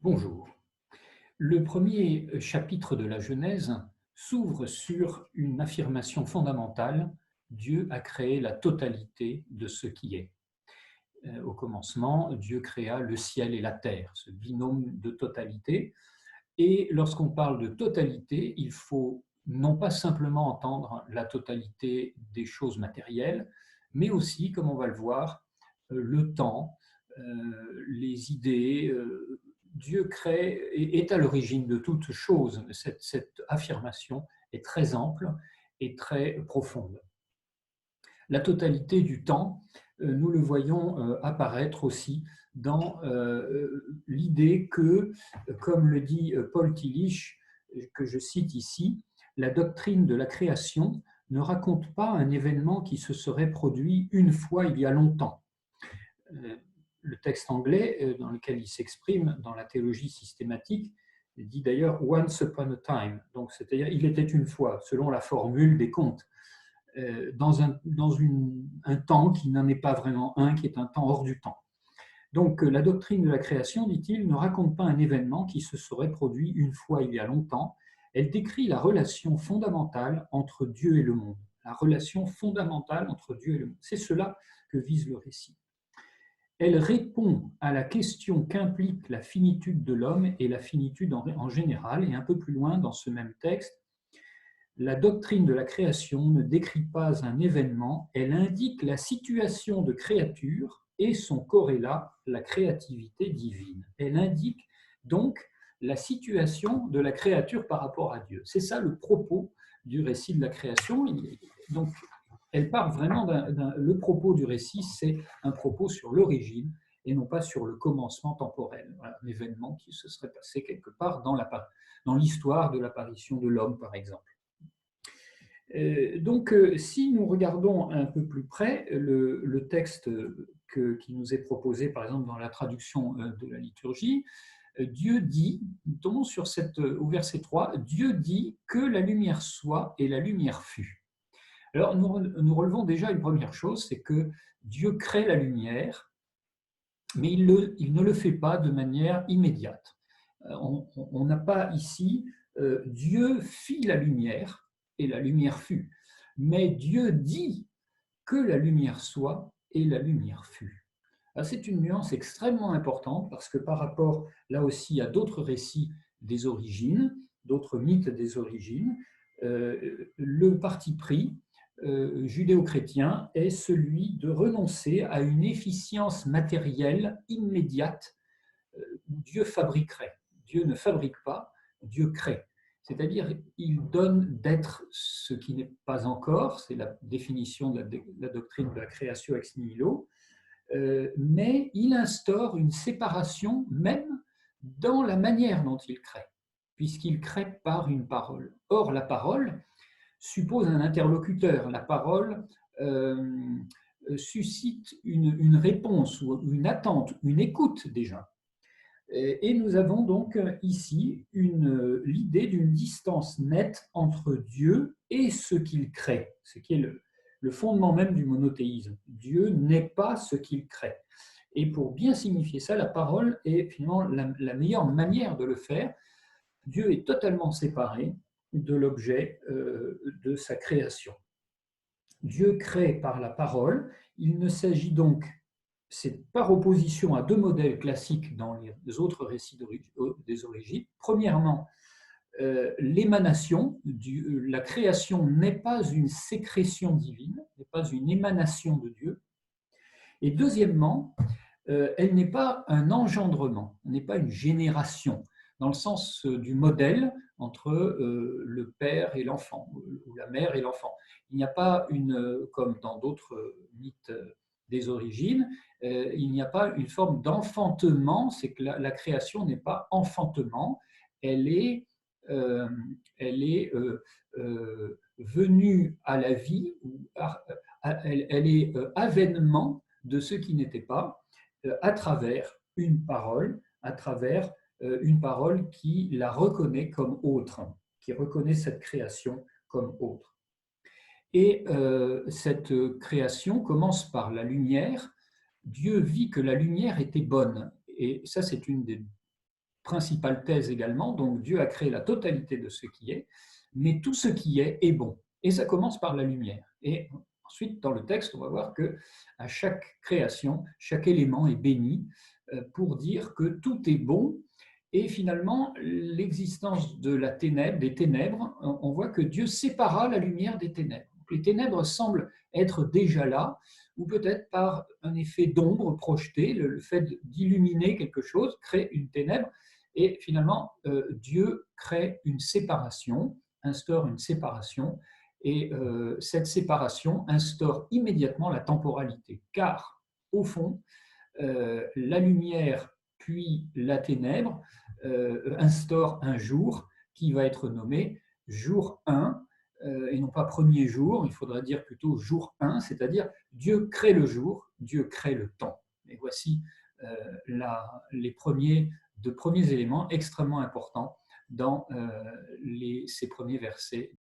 Bonjour. Le premier chapitre de la Genèse s'ouvre sur une affirmation fondamentale: Dieu a créé la totalité de ce qui est. Au commencement, Dieu créa le ciel et la terre, ce binôme de totalité. Et lorsqu'on parle de totalité, il faut non pas simplement entendre la totalité des choses matérielles, mais aussi, comme on va le voir, le temps, les idées. Dieu crée et est à l'origine de toute chose. Cette affirmation est très ample et très profonde. La totalité du temps, nous le voyons apparaître aussi dans l'idée que, comme le dit Paul Tillich, que je cite ici, la doctrine de la création ne raconte pas un événement qui se serait produit une fois il y a longtemps. Le texte anglais dans lequel il s'exprime dans la théologie systématique dit d'ailleurs once upon a time, donc c'est-à-dire il était une fois, selon la formule des contes, dans un temps qui n'en est pas vraiment un, qui est un temps hors du temps. Donc la doctrine de la création, dit-il, ne raconte pas un événement qui se serait produit une fois il y a longtemps, elle décrit la relation fondamentale entre Dieu et le monde. La relation fondamentale entre Dieu et le monde. C'est cela que vise le récit. Elle répond à la question qu'implique la finitude de l'homme et la finitude en général, et un peu plus loin dans ce même texte, la doctrine de la création ne décrit pas un événement, elle indique la situation de créature et son corrélat, la créativité divine. Elle indique donc la situation de la créature par rapport à Dieu. C'est ça le propos du récit de la création. Donc, elle part vraiment le propos du récit, c'est un propos sur l'origine et non pas sur le commencement temporel, voilà, un événement qui se serait passé quelque part dans l'histoire de l'apparition de l'homme, par exemple. Donc, si nous regardons un peu plus près le texte qui nous est proposé, par exemple, dans la traduction de la liturgie, Dieu dit, tombons sur au verset 3, Dieu dit que la lumière soit et la lumière fut. Alors, nous relevons déjà une première chose, c'est que Dieu crée la lumière, mais il ne le fait pas de manière immédiate. On n'a pas ici Dieu fit la lumière et la lumière fut, mais Dieu dit que la lumière soit et la lumière fut. C'est une nuance extrêmement importante parce que par rapport là aussi à d'autres récits des origines, d'autres mythes des origines, le parti pris judéo-chrétien est celui de renoncer à une efficience matérielle immédiate où Dieu fabriquerait. Dieu ne fabrique pas, Dieu crée. C'est-à-dire, il donne d'être ce qui n'est pas encore, c'est la définition de la doctrine de la création ex nihilo, mais il instaure une séparation même dans la manière dont il crée, puisqu'il crée par une parole. Or, la parole suppose un interlocuteur. La parole suscite une réponse ou une attente, une écoute déjà. Et nous avons donc ici l'idée d'une distance nette entre Dieu et ce qu'il crée, ce qui est le fondement même du monothéisme. Dieu n'est pas ce qu'il crée. Et pour bien signifier ça, la parole est finalement la meilleure manière de le faire. Dieu est totalement séparé de l'objet de sa création. Dieu crée par la parole. Il ne s'agit donc, c'est par opposition à deux modèles classiques dans les autres récits des origines. Premièrement, l'émanation, la création n'est pas une sécrétion divine, n'est pas une émanation de Dieu. Et deuxièmement, elle n'est pas un engendrement, n'est pas une génération, dans le sens du modèle entre le père et l'enfant, ou la mère et l'enfant. Il n'y a pas comme dans d'autres mythes des origines, il n'y a pas une forme d'enfantement, c'est que la création n'est pas enfantement, elle est, venue à la vie, elle est avènement de ce qui n'était pas, à travers une parole qui la reconnaît comme autre, qui reconnaît cette création comme autre. Et cette création commence par la lumière. Dieu vit que la lumière était bonne. Et ça, c'est une principale thèse également. Donc Dieu a créé la totalité de ce qui est, mais tout ce qui est bon. Et ça commence par la lumière. Et ensuite, dans le texte, on va voir que à chaque création, chaque élément est béni pour dire que tout est bon. Et finalement, l'existence de la ténèbre, des ténèbres, on voit que Dieu sépara la lumière des ténèbres. Les ténèbres semblent être déjà là, ou peut-être par un effet d'ombre projeté, le fait d'illuminer quelque chose crée une ténèbre, et finalement, Dieu crée une séparation, instaure une séparation, et cette séparation instaure immédiatement la temporalité, car au fond, la lumière puis la ténèbre instaure un jour qui va être nommé jour 1, et non pas premier jour, il faudrait dire plutôt jour 1, c'est-à-dire Dieu crée le jour, Dieu crée le temps. Et voici les premiers éléments extrêmement importants dans ces premiers versets